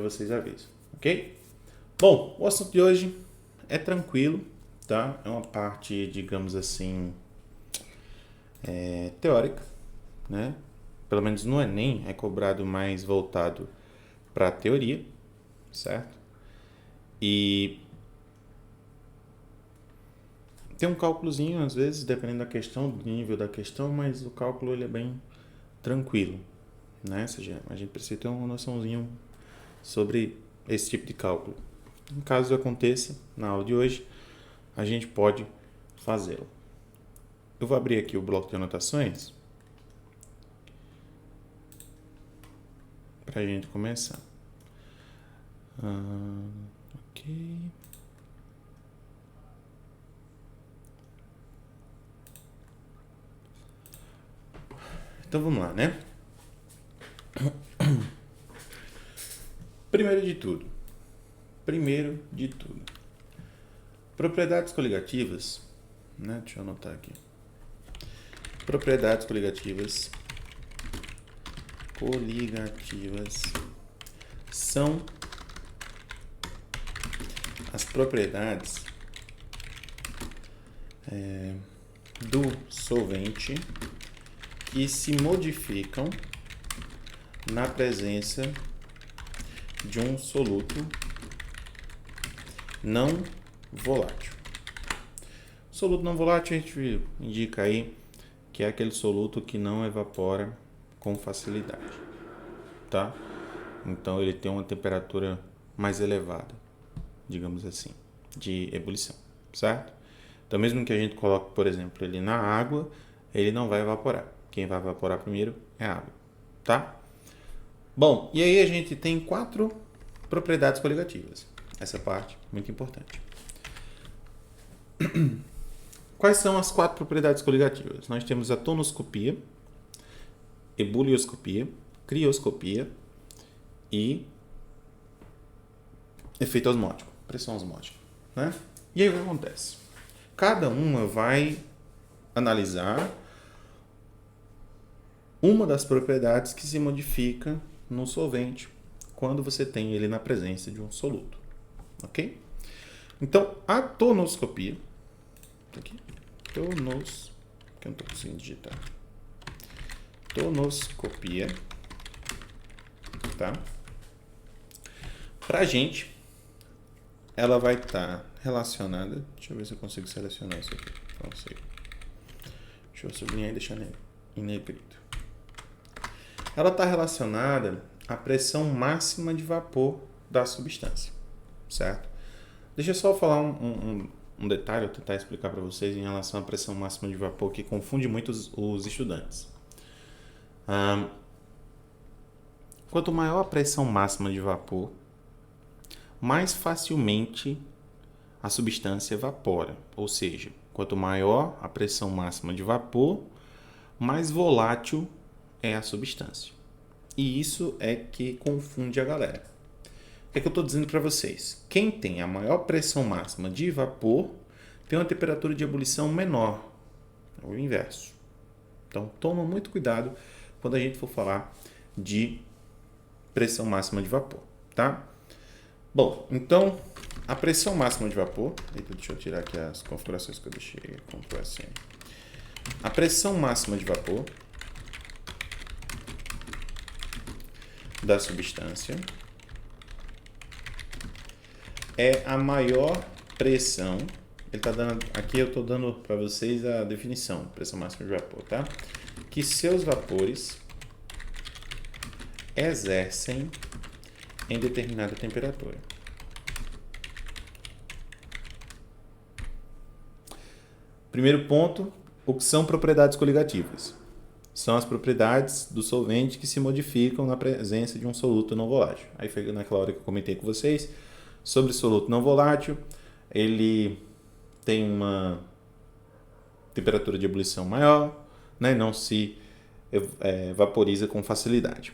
vocês aviso, ok? Bom, o assunto de hoje é tranquilo, tá? É uma parte, digamos assim, teórica, né? Pelo menos no Enem é cobrado mais voltado para a teoria, certo? E tem um cálculozinho, às vezes, dependendo da questão, do nível da questão, mas o cálculo ele é bem tranquilo, né? Ou seja, a gente precisa ter uma noçãozinha sobre esse tipo de cálculo. Em caso aconteça, na aula de hoje, a gente pode fazê-lo. Eu vou abrir aqui o bloco de anotações para a gente começar. Ok. Então vamos lá, né? Primeiro de tudo, propriedades coligativas, né? Deixa eu anotar aqui. Propriedades coligativas são as propriedades do solvente que se modificam na presença de um soluto não volátil. Soluto não volátil a gente indica aí que é aquele soluto que não evapora com facilidade, tá? Então ele tem uma temperatura mais elevada, digamos assim, de ebulição, certo? Então mesmo que a gente coloque, por exemplo, ele na água, ele não vai evaporar. Quem vai evaporar primeiro é a água, tá? Bom, e aí a gente tem 4 propriedades coligativas. Essa parte muito importante. Quais são as 4 propriedades coligativas? Nós temos a tonoscopia, ebulioscopia, crioscopia e efeito osmótico, pressão osmótica, né? E aí o que acontece? Cada uma vai analisar uma das propriedades que se modifica no solvente quando você tem ele na presença de um soluto, ok? Então, a tonoscopia, aqui, que eu não estou conseguindo digitar, tonoscopia, tá? Pra gente, ela vai estar relacionada, deixa eu ver se eu consigo selecionar isso aqui, consigo. Deixa eu sublinhar e deixar em negrito. Ela está relacionada à pressão máxima de vapor da substância, certo? Deixa eu só falar um detalhe, eu tentar explicar para vocês em relação à pressão máxima de vapor, que confunde muito os estudantes. Quanto maior a pressão máxima de vapor, mais facilmente a substância evapora. Ou seja, quanto maior a pressão máxima de vapor, mais volátil é a substância. E isso é que confunde a galera. O que é que eu estou dizendo para vocês? Quem tem a maior pressão máxima de vapor tem uma temperatura de ebulição menor. É o inverso. Então, toma muito cuidado quando a gente for falar de pressão máxima de vapor, tá? Bom, então, a pressão máxima de vapor... Eita, deixa eu tirar aqui as configurações que eu deixei. Configuração. A pressão máxima de vapor da substância é a maior pressão. Ele tá dando, aqui eu estou dando para vocês a definição, pressão máxima de vapor, tá? Que seus vapores exercem em determinada temperatura. Primeiro ponto, o que são propriedades coligativas? São as propriedades do solvente que se modificam na presença de um soluto não volátil. Aí foi naquela hora que eu comentei com vocês sobre soluto não volátil. Ele tem uma temperatura de ebulição maior, né? Não se vaporiza com facilidade.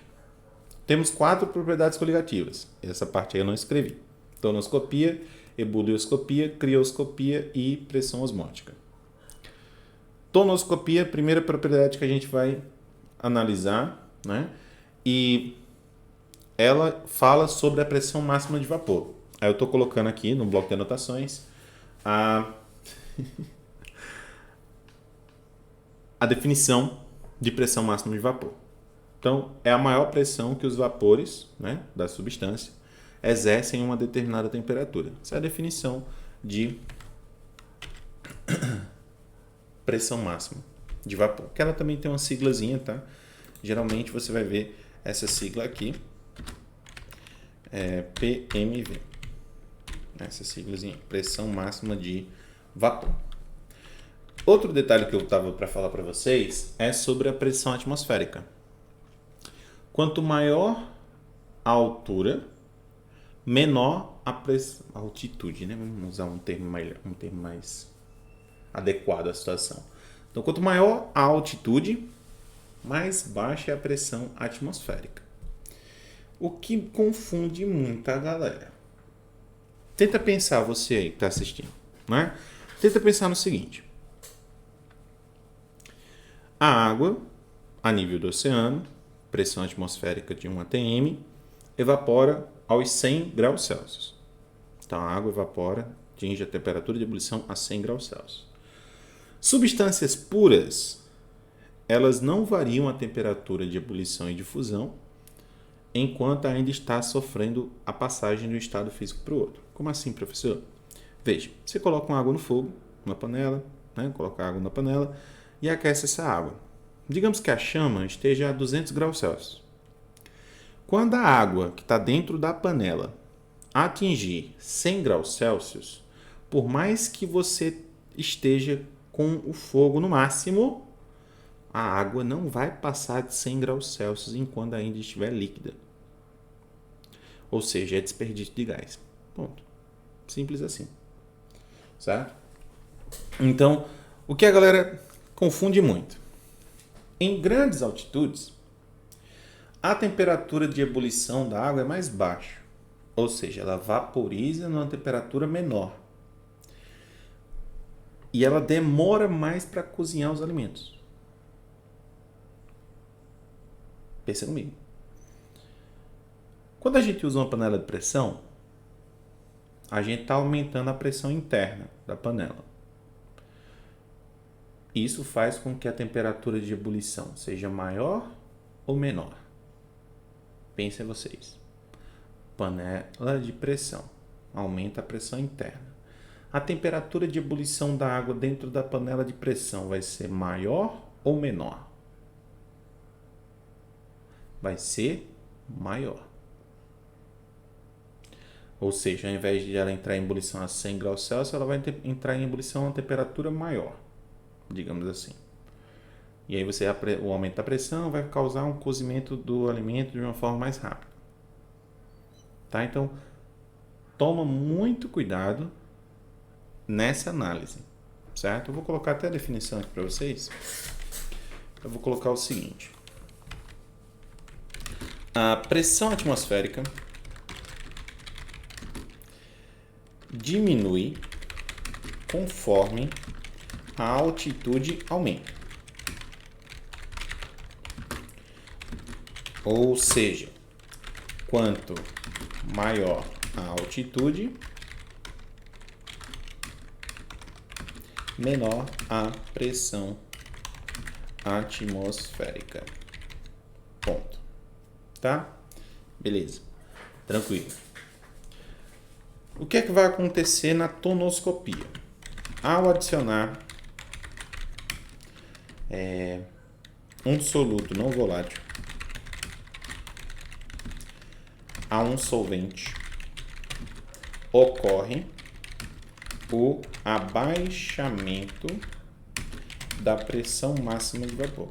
Temos 4 propriedades coligativas. Essa parte aí eu não escrevi. Tonoscopia, ebulioscopia, crioscopia e pressão osmótica. Tonoscopia, primeira propriedade que a gente vai analisar, né? E ela fala sobre a pressão máxima de vapor. Aí eu estou colocando aqui no bloco de anotações a definição de pressão máxima de vapor. Então, é a maior pressão que os vapores, né, da substância exercem em uma determinada temperatura. Essa é a definição de pressão máxima de vapor. Que ela também tem uma siglazinha, tá? Geralmente você vai ver essa sigla aqui, PMV. Essa siglazinha, pressão máxima de vapor. Outro detalhe que eu estava para falar para vocês é sobre a pressão atmosférica. Quanto maior a altura, menor a altitude, né? Vamos usar um termo mais adequado à situação. Então, quanto maior a altitude, mais baixa é a pressão atmosférica. O que confunde muita galera. Tenta pensar, você aí que está assistindo, né? Tenta pensar no seguinte. A água, a nível do oceano, pressão atmosférica de 1 atm, evapora aos 100 graus Celsius. Então, a água evapora, atinge a temperatura de ebulição a 100 graus Celsius. Substâncias puras, elas não variam a temperatura de ebulição e de fusão enquanto ainda está sofrendo a passagem de um estado físico para o outro. Como assim, professor? Veja, você coloca uma água no fogo, na panela, né? Coloca água na panela e aquece essa água. Digamos que a chama esteja a 200 graus Celsius. Quando a água que está dentro da panela atingir 100 graus Celsius, por mais que você esteja com o fogo no máximo, a água não vai passar de 100 graus Celsius enquanto ainda estiver líquida. Ou seja, é desperdício de gás. Ponto. Simples assim. Certo? Então, o que a galera confunde muito. Em grandes altitudes, a temperatura de ebulição da água é mais baixa. Ou seja, ela vaporiza numa temperatura menor. E ela demora mais para cozinhar os alimentos. Pensa comigo. Quando a gente usa uma panela de pressão, a gente está aumentando a pressão interna da panela. Isso faz com que a temperatura de ebulição seja maior ou menor? Pensem vocês. Panela de pressão aumenta a pressão interna. A temperatura de ebulição da água dentro da panela de pressão vai ser maior ou menor? Vai ser maior. Ou seja, ao invés de ela entrar em ebulição a 100 graus Celsius, ela vai entrar em ebulição a uma temperatura maior, digamos assim. E aí o aumento da pressão vai causar um cozimento do alimento de uma forma mais rápida. Tá? Então, toma muito cuidado nessa análise, certo? Eu vou colocar até a definição aqui para vocês. Eu vou colocar o seguinte. A pressão atmosférica diminui conforme a altitude aumenta. Ou seja, quanto maior a altitude, menor a pressão atmosférica. Ponto. Tá? Beleza. Tranquilo. O que é que vai acontecer na tonoscopia? Ao adicionar um soluto não volátil a um solvente, ocorre o abaixamento da pressão máxima de vapor.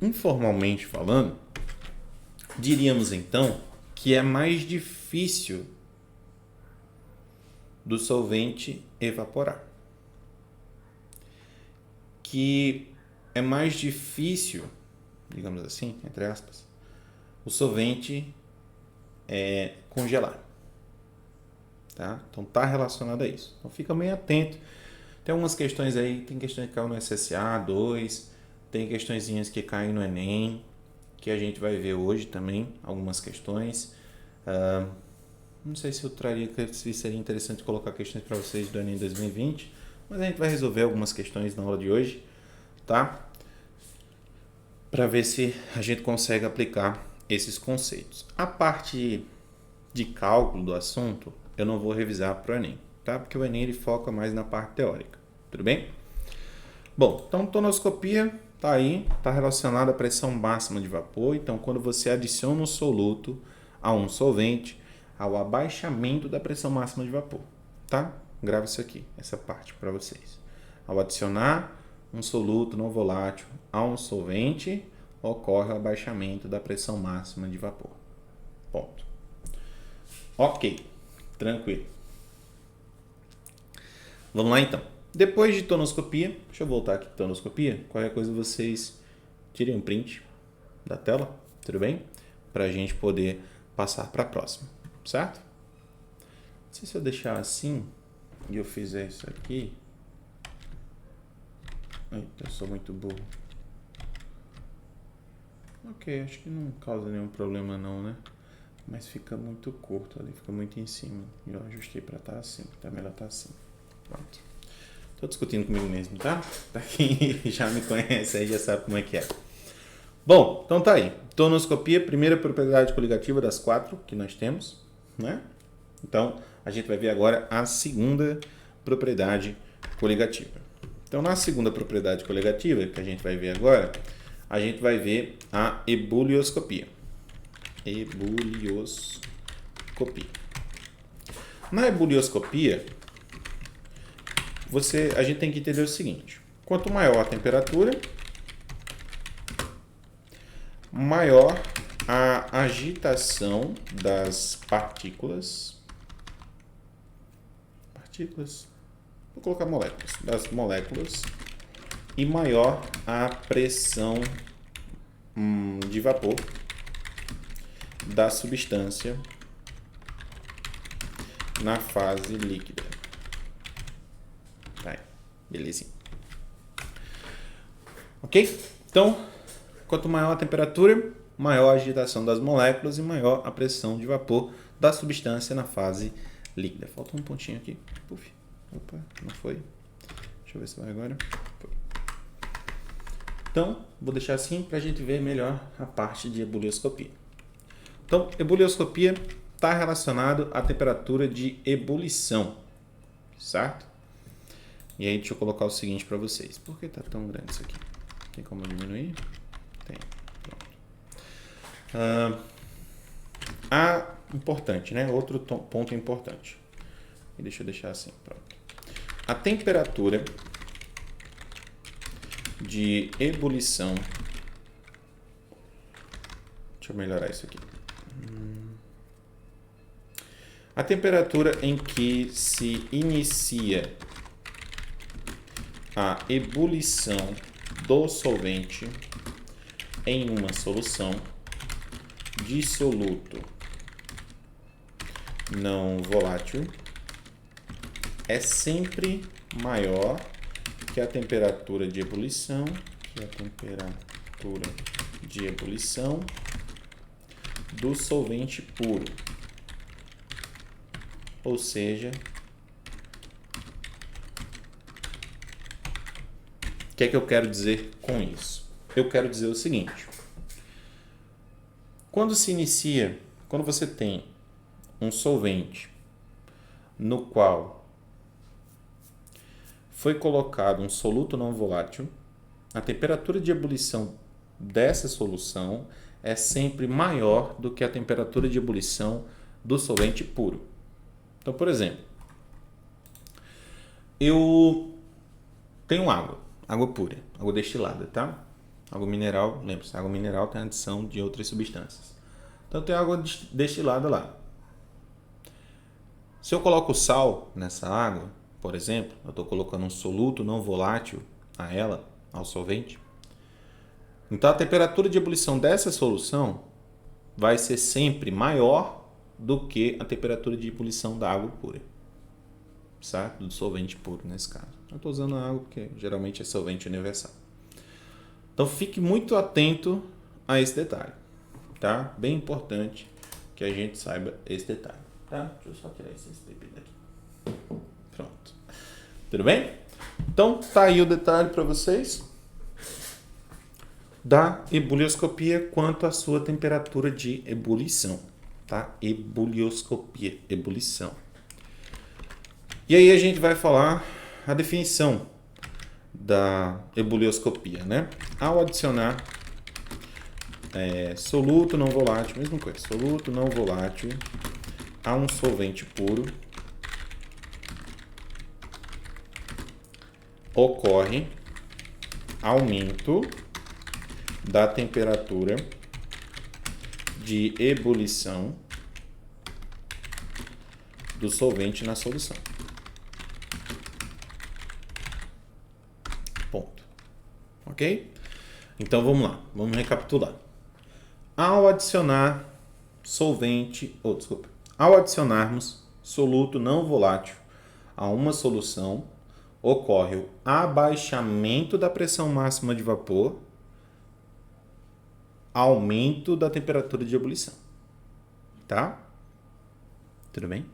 Informalmente falando, diríamos então que é mais difícil do solvente evaporar. Que é mais difícil, digamos assim, entre aspas, o solvente congelar. Tá? Então está relacionado a isso. Então fica bem atento. Tem algumas questões aí, tem questões que caiu no SSA 2, Tem questõezinhas que caem no Enem, que a gente vai ver hoje também, algumas questões. Não sei se eu traria, se seria interessante colocar questões para vocês do Enem 2020, mas a gente vai resolver algumas questões na aula de hoje, tá? Para ver se a gente consegue aplicar esses conceitos. A parte de cálculo do assunto, eu não vou revisar para o Enem, tá? Porque o Enem ele foca mais na parte teórica, tudo bem? Bom, então tonoscopia tá aí, tá relacionada à pressão máxima de vapor. Então, quando você adiciona um soluto a um solvente, ao abaixamento da pressão máxima de vapor, tá? Grava isso aqui, essa parte para vocês. Ao adicionar um soluto não volátil a um solvente, ocorre o abaixamento da pressão máxima de vapor. Ponto. Ok, tranquilo. Vamos lá então. Depois de tonoscopia, deixa eu voltar aqui, tonoscopia, qualquer coisa vocês tirem um print da tela, tudo bem? Para a gente poder passar para a próxima, certo? Não sei se eu deixar assim e eu fizer isso aqui. Eita, eu sou muito burro. Ok, acho que não causa nenhum problema não, né? Mas fica muito curto ali, fica muito em cima. E eu ajustei para estar assim, tá melhor estar assim. Pronto. Tô discutindo comigo mesmo, tá? Pra quem já me conhece aí já sabe como é que é. Bom, então tá aí. Tonoscopia, primeira propriedade coligativa das 4 que nós temos, né? Então, a gente vai ver agora a segunda propriedade coligativa. Então, na segunda propriedade coligativa, que a gente vai ver agora, a gente vai ver a ebulioscopia. Ebulioscopia. Na ebulioscopia, a gente tem que entender o seguinte: quanto maior a temperatura, maior a agitação das partículas, vou colocar moléculas, das moléculas, e maior a pressão de vapor da substância na fase líquida. Tá, belezinha. Ok? Então, quanto maior a temperatura, maior a agitação das moléculas e maior a pressão de vapor da substância na fase líquida. Falta um pontinho aqui. Puf. Opa, não foi. Deixa eu ver se vai agora. Foi. Então, vou deixar assim para a gente ver melhor a parte de ebulioscopia. Então, ebulioscopia está relacionado à temperatura de ebulição, certo? E aí, deixa eu colocar o seguinte para vocês. Por que está tão grande isso aqui? Tem como diminuir? Tem. Pronto. Importante, né? Outro ponto importante. E deixa eu deixar assim, pronto. A temperatura de ebulição. Deixa eu melhorar isso aqui. A temperatura em que se inicia a ebulição do solvente em uma solução dissoluto não volátil é sempre maior que a temperatura de ebulição, do solvente puro. Ou seja, o que é que eu quero dizer com isso? Eu quero dizer o seguinte: quando você tem um solvente no qual foi colocado um soluto não volátil, a temperatura de ebulição dessa solução é sempre maior do que a temperatura de ebulição do solvente puro. Então, por exemplo, eu tenho água pura, água destilada, tá? Água mineral, lembre-se, água mineral tem adição de outras substâncias. Então, tem água destilada lá. Se eu coloco sal nessa água, por exemplo, eu estou colocando um soluto não volátil ao solvente. Então, a temperatura de ebulição dessa solução vai ser sempre maior do que a temperatura de ebulição da água pura, certo? Do solvente puro, nesse caso. Eu estou usando a água porque geralmente é solvente universal. Então fique muito atento a esse detalhe, tá? Bem importante que a gente saiba esse detalhe, tá? Deixa eu só tirar esse STP daqui. Pronto. Tudo bem? Então tá aí o detalhe para vocês da ebulioscopia quanto à sua temperatura de ebulição, tá? Ebulioscopia, ebulição. E aí a gente vai falar a definição da ebulioscopia, né? Ao adicionar soluto não volátil, mesma coisa, soluto não volátil a um solvente puro, ocorre aumento da temperatura de ebulição do solvente na solução. Ponto. Ok? Então vamos lá, vamos recapitular. Ao adicionar ao adicionarmos soluto não volátil a uma solução, ocorre o abaixamento da pressão máxima de vapor, aumento da temperatura de ebulição. Tá? Tudo bem?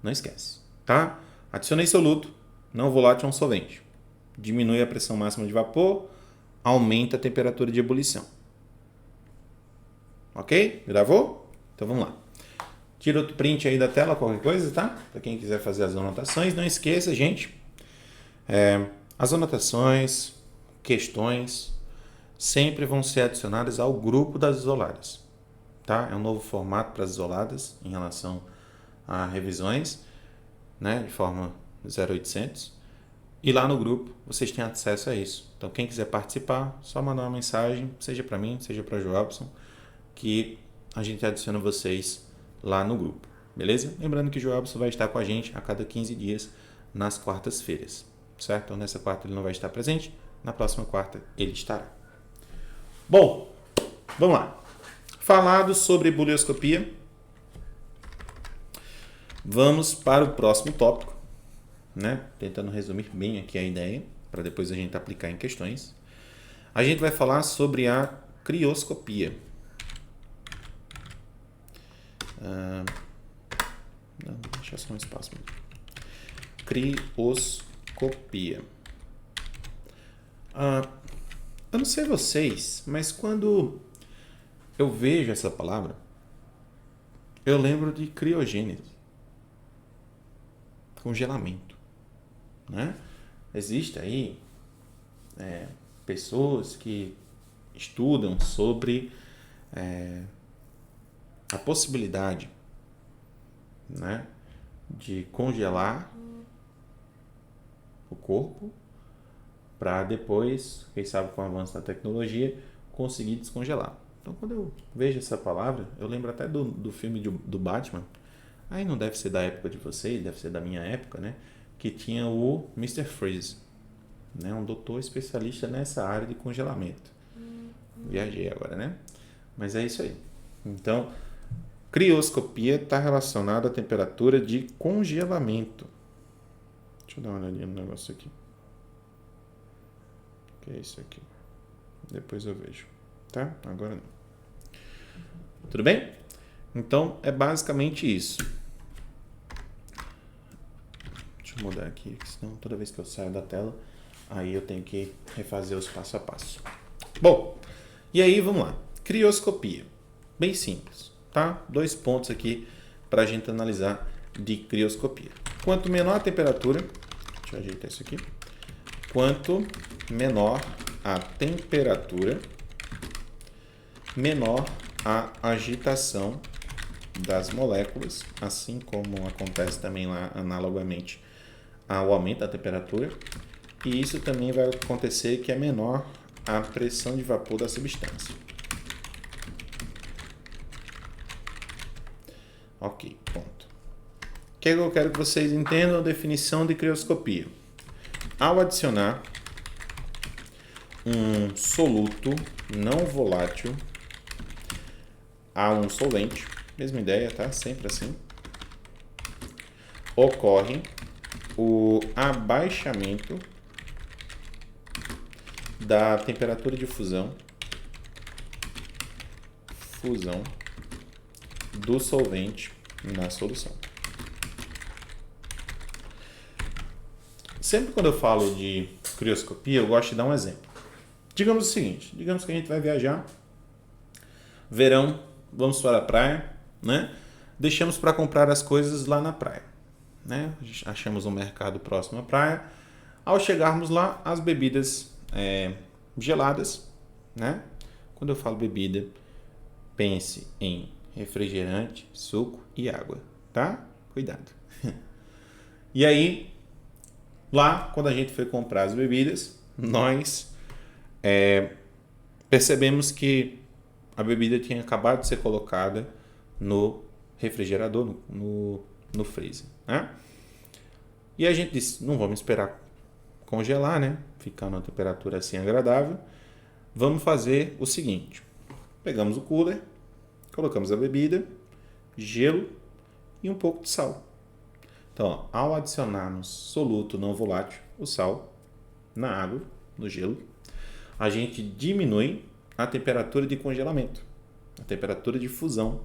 Não esquece, tá? Adicionei soluto não volátil a um solvente. Diminui a pressão máxima de vapor, aumenta a temperatura de ebulição. Ok? Gravou? Então vamos lá. Tira outro print aí da tela, qualquer coisa, tá? Para quem quiser fazer as anotações. Não esqueça, gente, as anotações, questões, sempre vão ser adicionadas ao grupo das isoladas, tá? É um novo formato para as isoladas em relação a revisões, né? De forma 0800. E lá no grupo vocês têm acesso a isso. Então quem quiser participar, só mandar uma mensagem, seja para mim, seja para o Joabson, que a gente adiciona vocês lá no grupo, beleza? Lembrando que o Joabson vai estar com a gente a cada 15 dias nas quartas-feiras, certo? Então nessa quarta ele não vai estar presente, na próxima quarta ele estará. Bom, vamos lá. Falado sobre ebulioscopia, vamos para o próximo tópico, né? Tentando resumir bem aqui a ideia, para depois a gente aplicar em questões. A gente vai falar sobre a crioscopia. Não, deixa só um espaço mesmo. Crioscopia. Eu não sei vocês, mas quando eu vejo essa palavra, eu lembro de criogênese, congelamento, né? Existe aí pessoas que estudam sobre a possibilidade, né, de congelar o corpo para depois, quem sabe com o avanço da tecnologia, conseguir descongelar. Então, quando eu vejo essa palavra, eu lembro até do filme do Batman. Aí não deve ser da época de vocês, deve ser da minha época, né? Que tinha o Mr. Freeze, né? Um doutor especialista nessa área de congelamento. Viajei agora, né? Mas é isso aí. Então, crioscopia está relacionada à temperatura de congelamento. Deixa eu dar uma olhadinha no negócio aqui. O que é isso aqui? Depois eu vejo. Tá? Agora não. Tudo bem? Então, é basicamente isso. Deixa eu mudar aqui, senão toda vez que eu saio da tela, aí eu tenho que refazer os passo a passo. Bom, e aí vamos lá. Crioscopia. Bem simples, tá? 2 pontos aqui para a gente analisar de crioscopia. Quanto menor a temperatura, deixa eu ajeitar isso aqui. Quanto menor a temperatura, menor a agitação das moléculas, assim como acontece também lá analogamente ao aumento da temperatura. E isso também vai acontecer que é menor a pressão de vapor da substância. Ok, ponto. O que eu quero que vocês entendam a definição de crioscopia? Ao adicionar um soluto não volátil a um solvente, mesma ideia, tá? Sempre assim. Ocorre o abaixamento da temperatura de fusão do solvente na solução. Sempre quando eu falo de crioscopia, eu gosto de dar um exemplo. Digamos o seguinte, digamos que a gente vai viajar, verão, vamos para a praia, né? Deixamos para comprar as coisas lá na praia, né? Achamos um mercado próximo à praia. Ao chegarmos lá, as bebidas geladas, né? Quando eu falo bebida, pense em refrigerante, suco e água, tá? Cuidado. E aí, lá, quando a gente foi comprar as bebidas, nós percebemos que a bebida tinha acabado de ser colocada no refrigerador, no freezer, né? E a gente disse, não vamos esperar congelar, né? Ficar numa temperatura assim agradável. Vamos fazer o seguinte. Pegamos o cooler, colocamos a bebida, gelo e um pouco de sal. Então, ao adicionarmos soluto não volátil, o sal, na água, no gelo, a gente diminui a temperatura de congelamento, a temperatura de fusão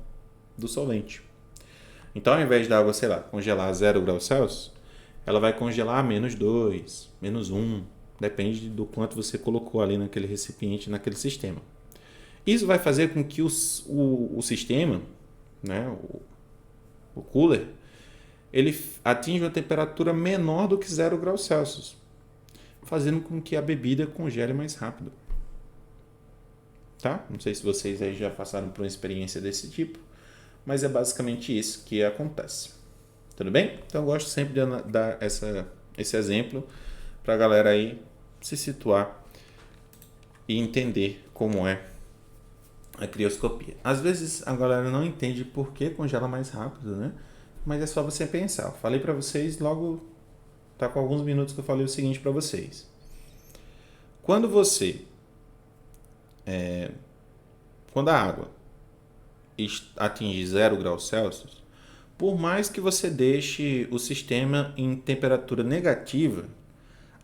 do solvente. Então, ao invés da água, sei lá, congelar a 0 graus Celsius, ela vai congelar a -2, -1, depende do quanto você colocou ali naquele recipiente, naquele sistema. Isso vai fazer com que o sistema, né, o cooler, ele atinja uma temperatura menor do que 0 graus Celsius, fazendo com que a bebida congele mais rápido. Tá? Não sei se vocês aí já passaram por uma experiência desse tipo, mas é basicamente isso que acontece. Tudo bem? Então eu gosto sempre de dar esse exemplo para a galera aí se situar e entender como é a crioscopia. Às vezes a galera não entende por que congela mais rápido, né? Mas é só você pensar. Eu falei para vocês logo, tá com alguns minutos que eu falei o seguinte para vocês. Quando quando a água atinge 0 graus Celsius, por mais que você deixe o sistema em temperatura negativa,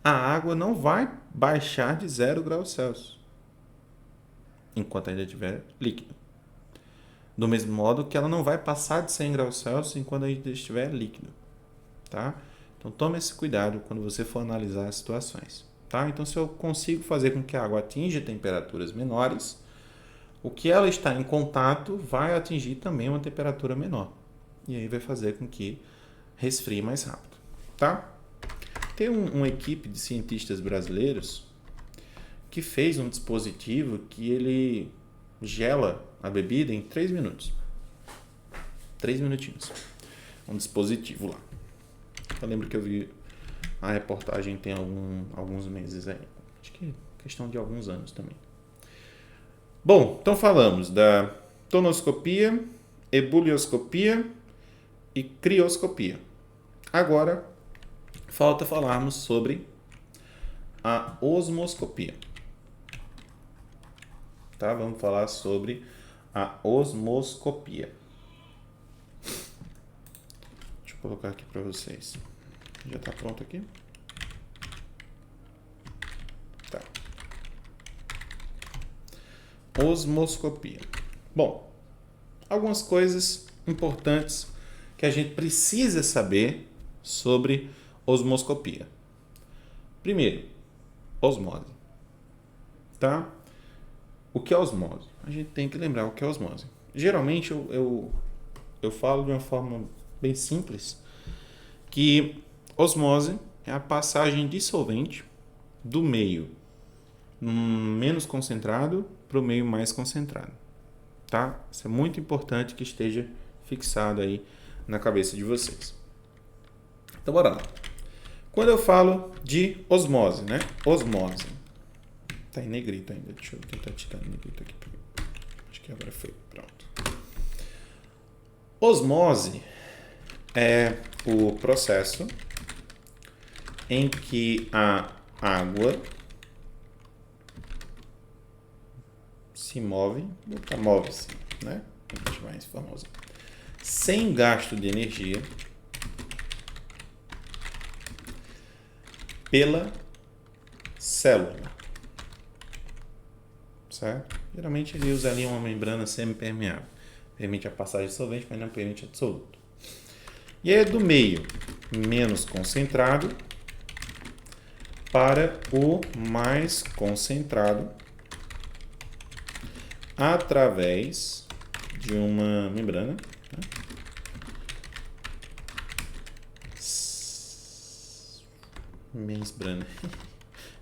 a água não vai baixar de 0 graus Celsius enquanto ainda estiver líquido. Do mesmo modo que ela não vai passar de 100 graus Celsius enquanto ainda estiver líquido. Tá? Então tome esse cuidado quando você for analisar as situações. Tá? Então se eu consigo fazer com que a água atinja temperaturas menores, o que ela está em contato vai atingir também uma temperatura menor. E aí vai fazer com que resfrie mais rápido. Tá? Tem uma equipe de cientistas brasileiros que fez um dispositivo que ele gela a bebida em 3 minutos. 3 minutinhos. Um dispositivo lá. Eu lembro que eu vi a reportagem tem alguns meses aí. Acho que é questão de alguns anos também. Bom, então falamos da tonoscopia, ebulioscopia e crioscopia. Agora, falta falarmos sobre a osmoscopia. Tá? Vamos falar sobre a osmoscopia. Deixa eu colocar aqui para vocês. Já está pronto aqui? Tá. Osmoscopia. Bom, algumas coisas importantes que a gente precisa saber sobre osmoscopia. Primeiro, osmose. Tá? O que é osmose? A gente tem que lembrar o que é osmose. Geralmente eu falo de uma forma bem simples que osmose é a passagem de solvente do meio menos concentrado para o meio mais concentrado. Tá? Isso é muito importante que esteja fixado aí na cabeça de vocês. Então, bora lá. Quando eu falo de osmose, né? Osmose. Tá em negrito ainda. Deixa eu tentar tirar o negrito aqui. Acho que agora foi. Pronto. Osmose é o processo em que a água se move, move-se, né? Vamos chamar isso famoso. Sem gasto de energia pela célula. certo? Geralmente ele usa ali uma membrana semipermeável. Permite a passagem de solvente, mas não permite a de soluto. E aí do meio menos concentrado para o mais concentrado através de uma membrana, né?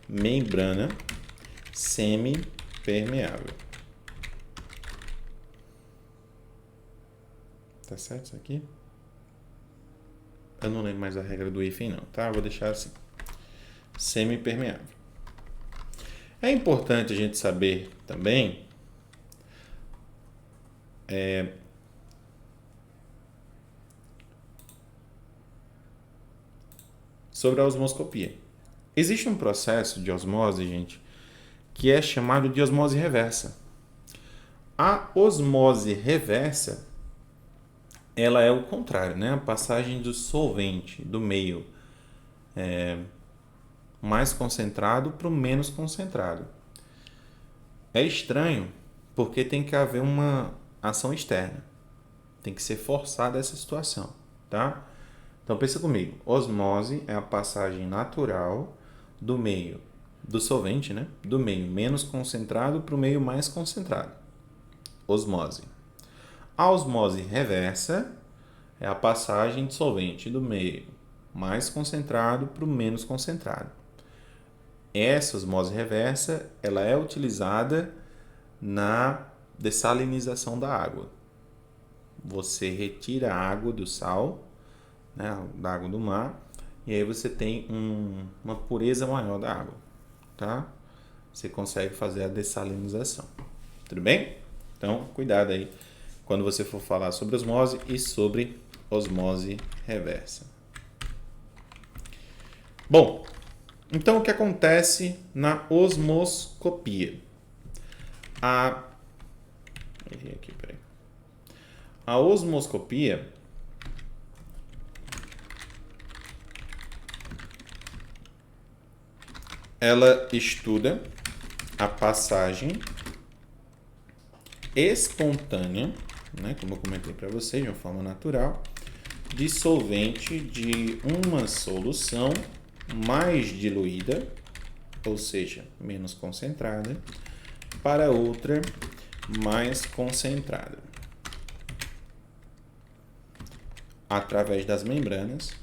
Membrana semipermeável. Tá certo isso aqui? Eu não lembro mais a regra do hífen não, tá? Eu vou deixar assim. Semipermeável. É importante a gente saber também sobre a osmoscopia. Existe um processo de osmose, gente, que é chamado de osmose reversa. A osmose reversa, ela é o contrário, né? A passagem do solvente, do meio mais concentrado para o menos concentrado. É estranho porque tem que haver uma ação externa. Tem que ser forçada essa situação, tá? Então pensa comigo, osmose é a passagem natural do meio do solvente, né? Do meio menos concentrado para o meio mais concentrado. Osmose. A osmose reversa é a passagem de solvente do meio mais concentrado para o menos concentrado. Essa osmose reversa, ela é utilizada na dessalinização da água. Você retira a água do sal, né, da água do mar, e aí você tem uma pureza maior da água, tá? Você consegue fazer a dessalinização. Tudo bem? Então, cuidado aí quando você for falar sobre osmose e sobre osmose reversa. Bom, então o que acontece na osmoscopia? A osmoscopia ela estuda a passagem espontânea, né, como eu comentei para vocês, de uma forma natural, de solvente de uma solução mais diluída, ou seja, menos concentrada, para outra mais concentrada, através das membranas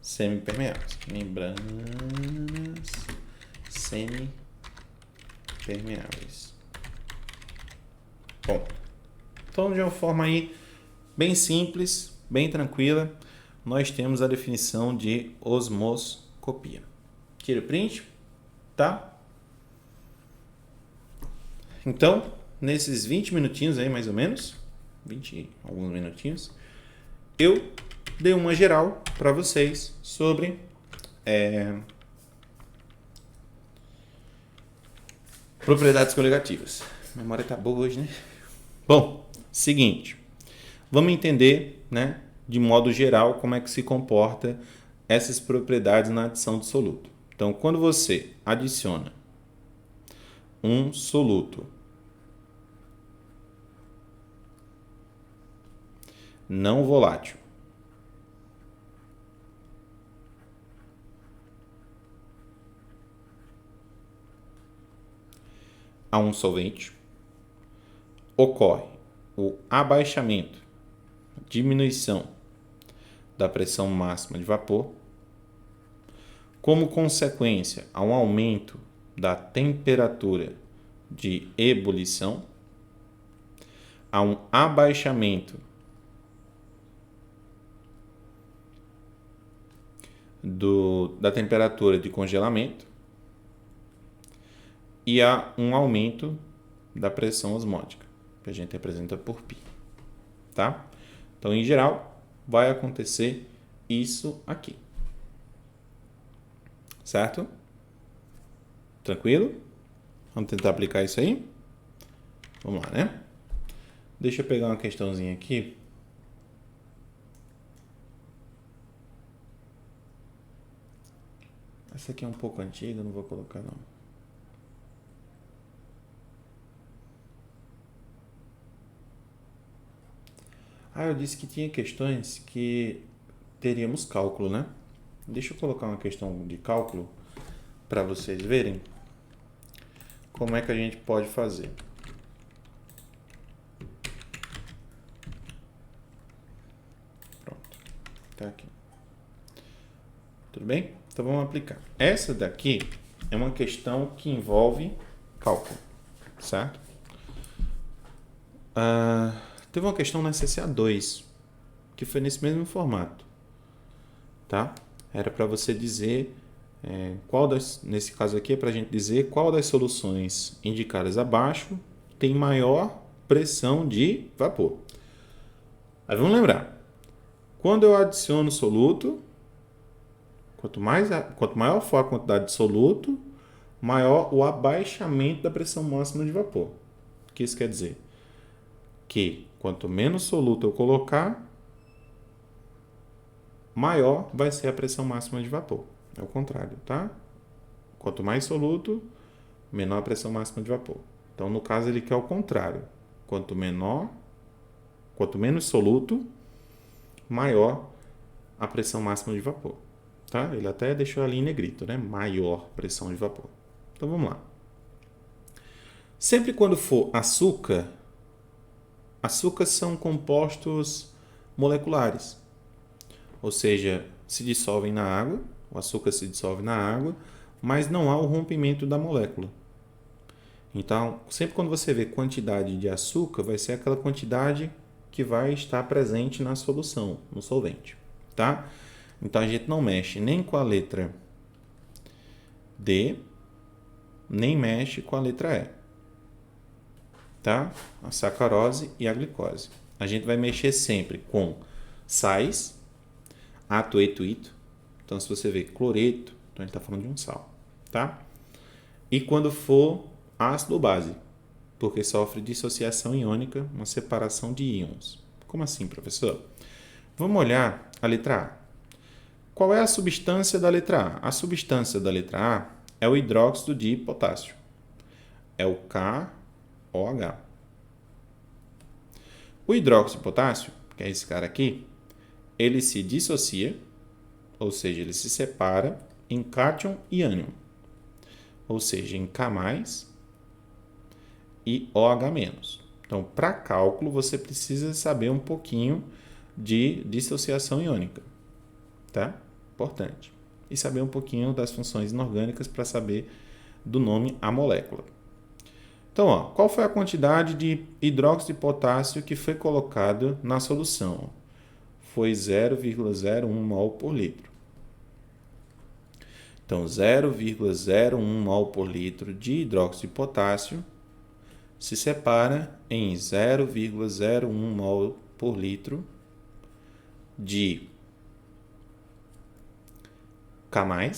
semipermeáveis. Membranas semipermeáveis. Bom, então de uma forma aí bem simples, bem tranquila, nós temos a definição de osmoscopia. Tira o print, tá? Então, nesses 20 minutinhos aí, mais ou menos, 20 alguns minutinhos, eu dei uma geral para vocês sobre propriedades coligativas. A memória tá boa hoje, né? Bom, seguinte, vamos entender, né, de modo geral, como é que se comporta essas propriedades na adição de soluto. Então, quando você adiciona um soluto não volátil a um solvente, ocorre o abaixamento, diminuição da pressão máxima de vapor, como consequência a um aumento da temperatura de ebulição, a um abaixamento da temperatura de congelamento e a um aumento da pressão osmótica, que a gente representa por π, tá? Então, em geral, vai acontecer isso aqui, certo? Tranquilo? Vamos tentar aplicar isso aí? Vamos lá, né? Deixa eu pegar uma questãozinha aqui. Essa aqui é um pouco antiga, não vou colocar não. Eu disse que tinha questões que teríamos cálculo, né? Deixa eu colocar uma questão de cálculo para vocês verem como é que a gente pode fazer. Pronto, tá aqui. Tudo bem? Então vamos aplicar. Essa daqui é uma questão que envolve cálculo, certo? Teve uma questão na CCA 2, que foi nesse mesmo formato, tá? Era para você dizer nesse caso aqui é para a gente dizer qual das soluções indicadas abaixo tem maior pressão de vapor. Aí vamos lembrar, quando eu adiciono soluto, quanto maior for a quantidade de soluto, maior o abaixamento da pressão máxima de vapor. O que isso quer dizer? Que quanto menos soluto eu colocar, maior vai ser a pressão máxima de vapor. É o contrário, tá? Quanto mais soluto, menor a pressão máxima de vapor. Então, no caso, ele quer o contrário. Quanto menos soluto, maior a pressão máxima de vapor. Tá? Ele até deixou ali em negrito, né? Maior pressão de vapor. Então, vamos lá. Sempre quando for açúcar são compostos moleculares. Ou seja, se dissolvem na água, o açúcar se dissolve na água, mas não há o rompimento da molécula. Então, sempre quando você vê quantidade de açúcar, vai ser aquela quantidade que vai estar presente na solução, no solvente, tá? Então, a gente não mexe nem com a letra D, nem mexe com a letra E, tá? A sacarose e a glicose. A gente vai mexer sempre com sais, ato, eto, ito. Então, se você vê cloreto, então a gente está falando de um sal, tá? E quando for ácido ou base, porque sofre dissociação iônica, uma separação de íons. Como assim, professor? Vamos olhar a letra A. Qual é a substância da letra A? A substância da letra A é o hidróxido de potássio. É o KOH. O hidróxido de potássio, que é esse cara aqui, ele se dissocia, ou seja, ele se separa em cátion e ânion, ou seja, em K+, e OH-. Então, para cálculo, você precisa saber um pouquinho de dissociação iônica, tá? Importante. E saber um pouquinho das funções inorgânicas para saber do nome a molécula. Então, qual foi a quantidade de hidróxido de potássio que foi colocado na solução? Foi 0,01 mol por litro. Então, 0,01 mol por litro de hidróxido de potássio se separa em 0,01 mol por litro de K+,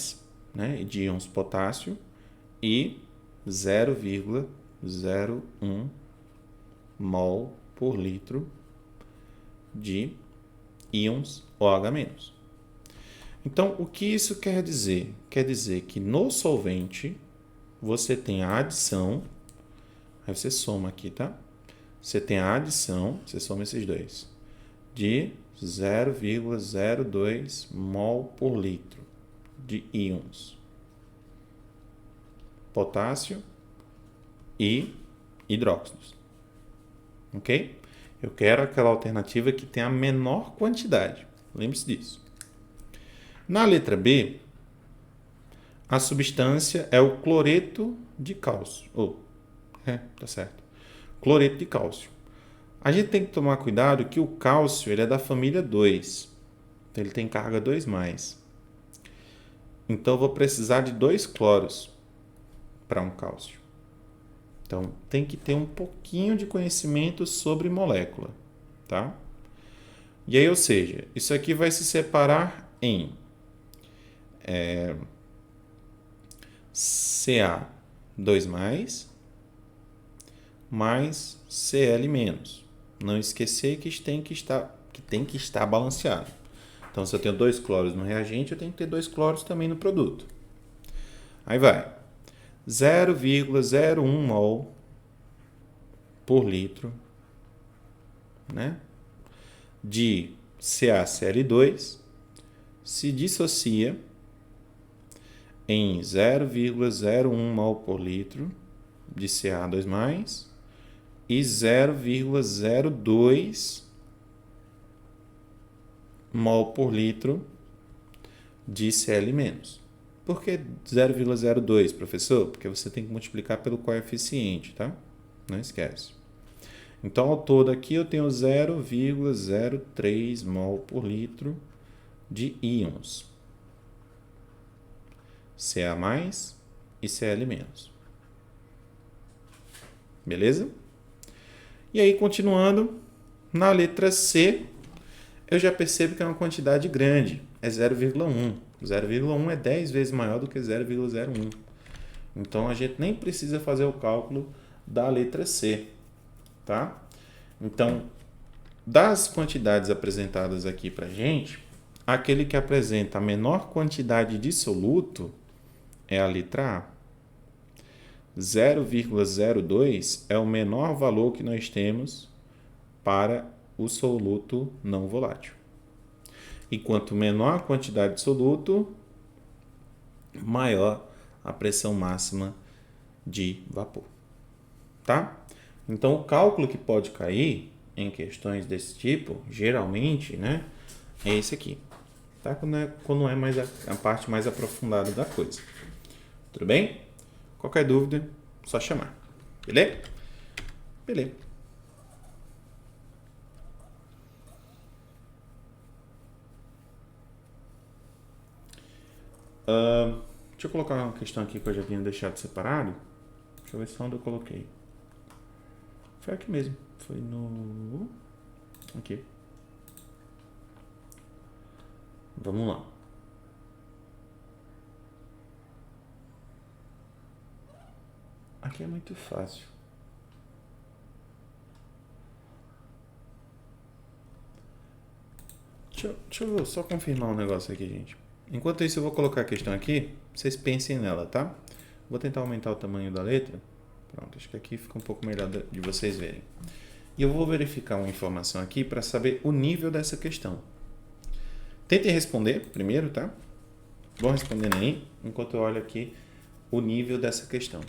né, de íons potássio, e 0,01 mol por litro de íons OH-. Então, o que isso quer dizer? Quer dizer que no solvente você tem a adição, aí você soma aqui, tá? Você tem a adição, você soma esses dois, de 0,02 mol por litro de íons potássio e hidróxidos. Ok? Eu quero aquela alternativa que tem a menor quantidade. Lembre-se disso. Na letra B, a substância é o cloreto de cálcio. Tá certo. Cloreto de cálcio. A gente tem que tomar cuidado que o cálcio ele é da família 2. Então, ele tem carga 2+. Então, eu vou precisar de 2 cloros para um cálcio. Então, tem que ter um pouquinho de conhecimento sobre molécula, tá? E aí, ou seja, isso aqui vai se separar em Ca2+, mais Cl-. Não esquecer que tem que estar balanceado. Então, se eu tenho 2 cloros no reagente, eu tenho que ter 2 cloros também no produto. Aí vai. 0,01 mol por litro, né, de CaCl2 se dissocia em 0,01 mol por litro de Ca2+, e 0,02 mol por litro de Cl-. Por que 0,02, professor? Porque você tem que multiplicar pelo coeficiente, tá? Não esquece. Então, ao todo aqui eu tenho 0,03 mol por litro de íons Ca+ e Cl-. Beleza? E aí, continuando, na letra C, eu já percebo que é uma quantidade grande, é 0,1. 0,1 é 10 vezes maior do que 0,01. Então, a gente nem precisa fazer o cálculo da letra C, tá? Então, das quantidades apresentadas aqui para a gente, aquele que apresenta a menor quantidade de soluto é a letra A. 0,02 é o menor valor que nós temos para o soluto não volátil. E quanto menor a quantidade de soluto, maior a pressão máxima de vapor. Tá? Então, o cálculo que pode cair em questões desse tipo, geralmente, né, é esse aqui. Tá? Quando é mais a parte mais aprofundada da coisa. Tudo bem? Qualquer dúvida, só chamar. Beleza? Beleza. Deixa eu colocar uma questão aqui que eu já tinha deixado separado. Deixa eu ver se onde eu coloquei. Foi aqui mesmo. Foi no... Aqui. Vamos lá. Aqui é muito fácil. Deixa eu só confirmar um negócio aqui, gente. Enquanto isso, eu vou colocar a questão aqui. Vocês pensem nela, tá? Vou tentar aumentar o tamanho da letra. Pronto, acho que aqui fica um pouco melhor de vocês verem. E eu vou verificar uma informação aqui para saber o nível dessa questão. Tentem responder primeiro, tá? Vão respondendo aí, enquanto eu olho aqui o nível dessa questão.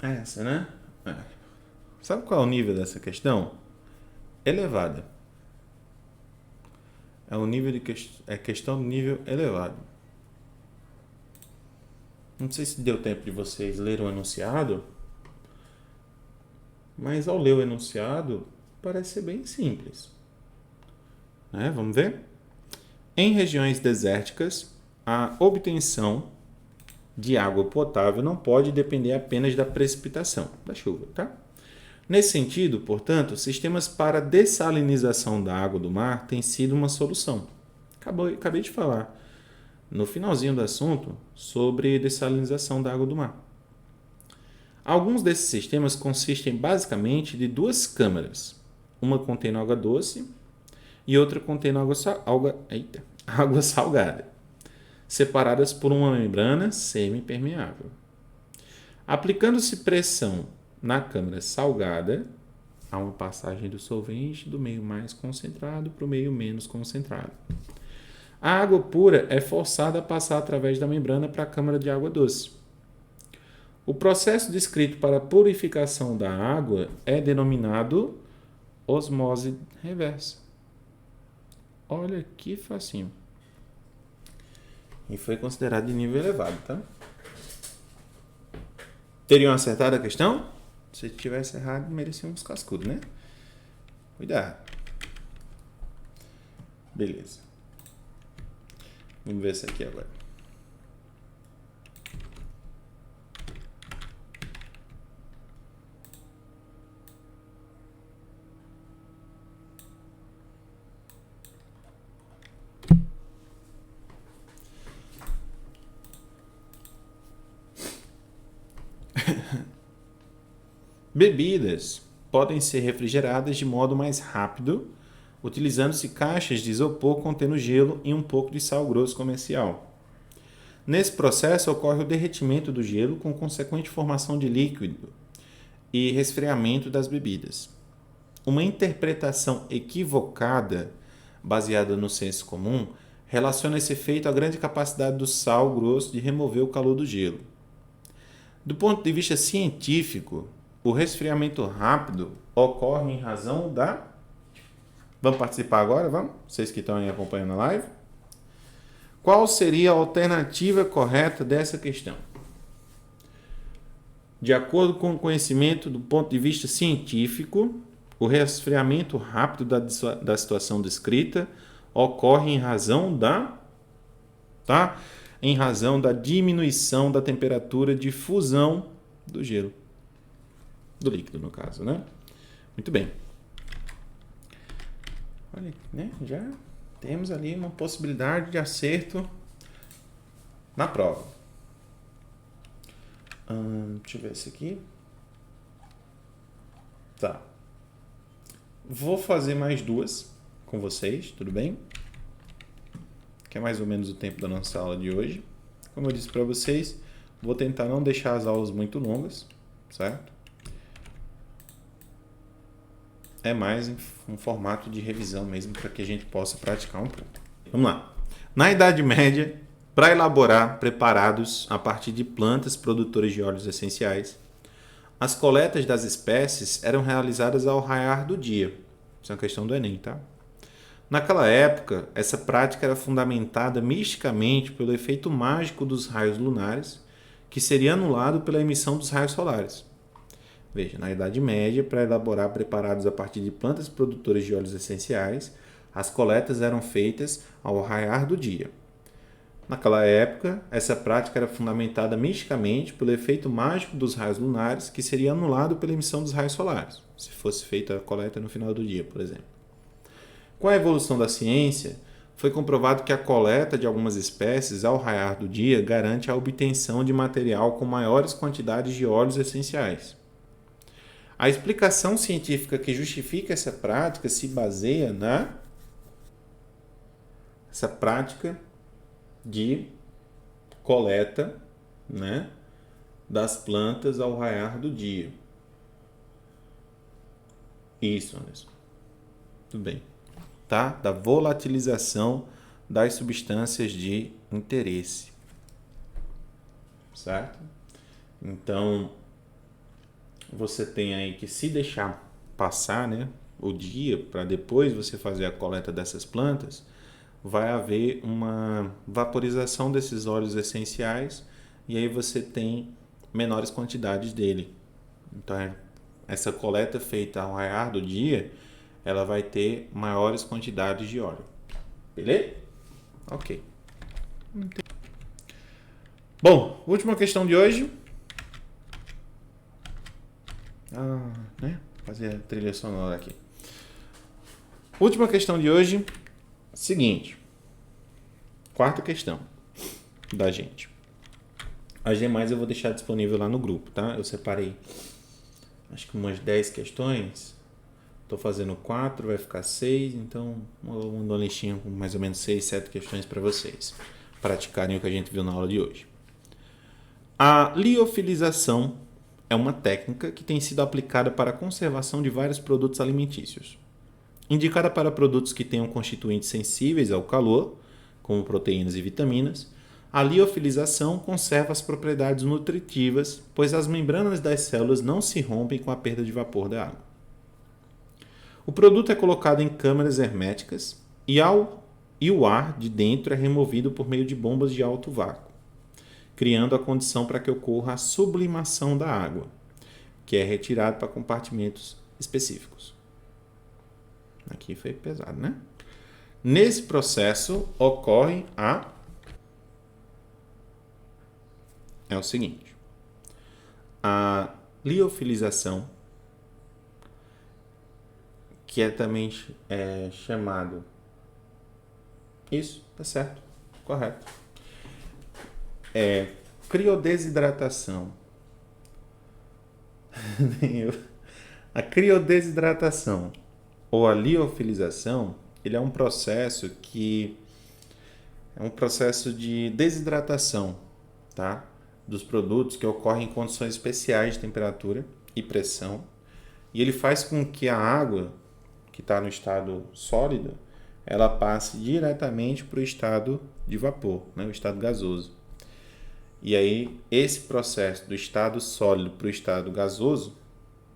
É essa, né? É. Sabe qual é o nível dessa questão? Elevada. É um nível de questão de nível elevado. Não sei se deu tempo de vocês lerem o enunciado, mas ao ler o enunciado parece ser bem simples. Vamos ver? Em regiões desérticas, a obtenção de água potável não pode depender apenas da precipitação, da chuva, tá? Nesse sentido, portanto, sistemas para dessalinização da água do mar têm sido uma solução. Acabei de falar no finalzinho do assunto sobre dessalinização da água do mar. Alguns desses sistemas consistem basicamente de duas câmaras, uma contendo água doce e outra contendo água salgada, separadas por uma membrana semipermeável. Aplicando-se pressão na câmara salgada, há uma passagem do solvente do meio mais concentrado para o meio menos concentrado. A água pura é forçada a passar através da membrana para a câmara de água doce. O processo descrito para a purificação da água é denominado osmose reversa. Olha que facinho. E foi considerado de nível elevado, tá? Teriam acertado a questão? Se tivesse errado, merecia uns cascudos, né? Cuidado. Beleza. Vamos ver esse aqui agora. Bebidas podem ser refrigeradas de modo mais rápido, utilizando-se caixas de isopor contendo gelo e um pouco de sal grosso comercial. Nesse processo ocorre o derretimento do gelo com consequente formação de líquido e resfriamento das bebidas. Uma interpretação equivocada, baseada no senso comum, relaciona esse efeito à grande capacidade do sal grosso de remover o calor do gelo. Do ponto de vista científico, o resfriamento rápido ocorre em razão da... Vamos participar agora? Vamos? Vocês que estão aí acompanhando a live? Qual seria a alternativa correta dessa questão? De acordo com o conhecimento do ponto de vista científico, o resfriamento rápido da situação descrita ocorre em razão em razão da diminuição da temperatura de fusão do gelo. Do líquido, no caso, né? Muito bem. Olha, né? Já temos ali uma possibilidade de acerto na prova. Deixa eu ver esse aqui. Tá. Vou fazer mais duas com vocês, tudo bem? Que é mais ou menos o tempo da nossa aula de hoje. Como eu disse para vocês, vou tentar não deixar as aulas muito longas, certo? É mais um formato de revisão mesmo, para que a gente possa praticar um pouco. Vamos lá. Na Idade Média, para elaborar preparados a partir de plantas produtoras de óleos essenciais, as coletas das espécies eram realizadas ao raiar do dia. Isso é uma questão do Enem, tá? Naquela época, essa prática era fundamentada misticamente pelo efeito mágico dos raios lunares, que seria anulado pela emissão dos raios solares. Veja, na Idade Média, para elaborar preparados a partir de plantas produtoras de óleos essenciais, as coletas eram feitas ao raiar do dia. Naquela época, essa prática era fundamentada misticamente pelo efeito mágico dos raios lunares, que seria anulado pela emissão dos raios solares, se fosse feita a coleta no final do dia, por exemplo. Com a evolução da ciência, foi comprovado que a coleta de algumas espécies ao raiar do dia garante a obtenção de material com maiores quantidades de óleos essenciais. A explicação científica que justifica essa prática se baseia essa prática de coleta, né, das plantas ao raiar do dia. Isso, Anderson. Tudo bem. Tá? Da volatilização das substâncias de interesse. Certo? Então, você tem aí que se deixar passar, né, o dia para depois você fazer a coleta dessas plantas, vai haver uma vaporização desses óleos essenciais e aí você tem menores quantidades dele. Então, essa coleta feita ao raiar do dia, ela vai ter maiores quantidades de óleo. Beleza? Ok. Bom, última questão de hoje. Né? Fazer a trilha sonora aqui. Última questão de hoje. Seguinte. Quarta questão da gente. As demais eu vou deixar disponível lá no grupo, tá? Eu separei acho que umas 10 questões. Estou fazendo 4, vai ficar 6. Então, eu mando uma listinha com mais ou menos 6, 7 questões para vocês praticarem o que a gente viu na aula de hoje. A liofilização é uma técnica que tem sido aplicada para a conservação de vários produtos alimentícios. Indicada para produtos que tenham constituintes sensíveis ao calor, como proteínas e vitaminas, a liofilização conserva as propriedades nutritivas, pois as membranas das células não se rompem com a perda de vapor da água. O produto é colocado em câmaras herméticas e o ar de dentro é removido por meio de bombas de alto vácuo, criando a condição para que ocorra a sublimação da água, que é retirada para compartimentos específicos. Aqui foi pesado, né? Nesse processo ocorre é o seguinte: a liofilização, que é também chamado... Isso, tá certo, correto. Criodesidratação A criodesidratação ou a liofilização, ele é um processo de desidratação, tá? Dos produtos que ocorrem em condições especiais de temperatura e pressão, e ele faz com que a água que está no estado sólido, ela passe diretamente para o estado de vapor, né? O estado gasoso. E aí, esse processo do estado sólido para o estado gasoso,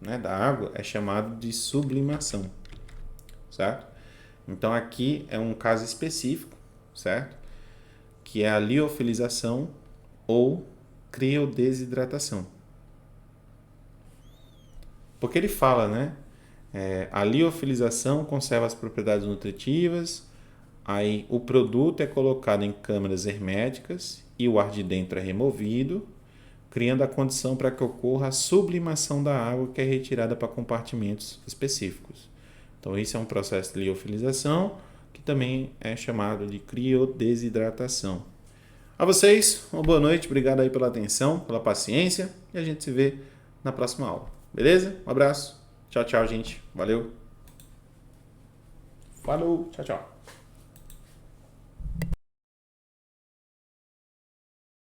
né, da água, é chamado de sublimação, certo? Então, aqui é um caso específico, certo? Que é a liofilização ou criodesidratação. Porque ele fala, né? A liofilização conserva as propriedades nutritivas, aí o produto é colocado em câmaras herméticas e o ar de dentro é removido, criando a condição para que ocorra a sublimação da água que é retirada para compartimentos específicos. Então, esse é um processo de liofilização que também é chamado de criodesidratação. A vocês, uma boa noite, obrigado aí pela atenção, pela paciência e a gente se vê na próxima aula. Beleza? Um abraço. Tchau, tchau, gente. Valeu. Falou. Tchau, tchau.